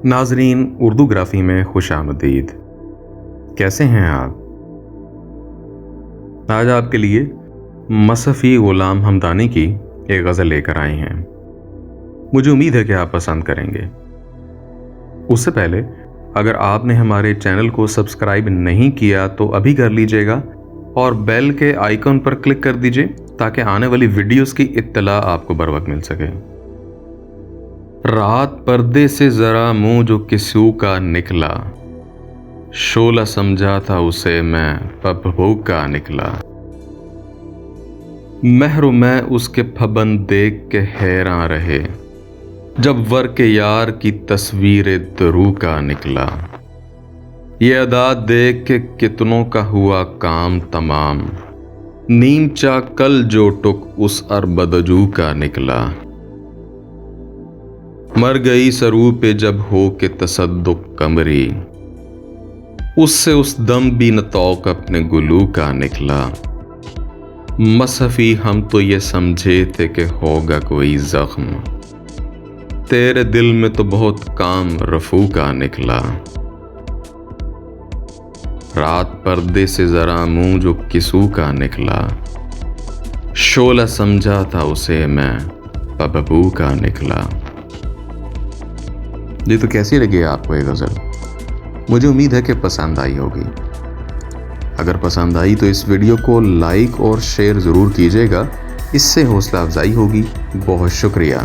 नाजरीन, उर्दू ग्राफी में खुशामदीद। कैसे हैं आप? आज आपके लिए मसफ़ी ग़ुलाम हमदानी की एक गज़ल लेकर आए हैं। मुझे उम्मीद है कि आप पसंद करेंगे। उससे पहले अगर आपने हमारे चैनल को सब्सक्राइब नहीं किया तो अभी कर लीजिएगा और बेल के आइकन पर क्लिक कर दीजिए ताकि आने वाली वीडियोस की इत्तला आपको बर वक्त मिल सके। रात पर्दे से जरा मुंह जो किसू का निकला, शोला समझा था उसे मैं पबहू का निकला। महर मैं उसके फबन देख के हैरान रहे, जब वर के यार की तस्वीर दरू का निकला। ये अदा देख के कितनों का हुआ काम तमाम, नीम चा कल जो टुक उस अरबदजू का निकला। मर गई सरू पे जब हो के तसद्दुक कमरी, उससे उस दम भी न तौक अपने गुलू का निकला। मसफ़ी हम तो ये समझे थे कि होगा कोई जख्म, तेरे दिल में तो बहुत काम रफू का निकला। रात पर्दे से जरा मुंह जो किसू का निकला, शोला समझा था उसे मैं पबहू का निकला। जी, तो कैसी लगी आपको ये गज़ल? मुझे उम्मीद है कि पसंद आई होगी। अगर पसंद आई तो इस वीडियो को लाइक और शेयर ज़रूर कीजिएगा, इससे हौसला अफजाई होगी। बहुत शुक्रिया।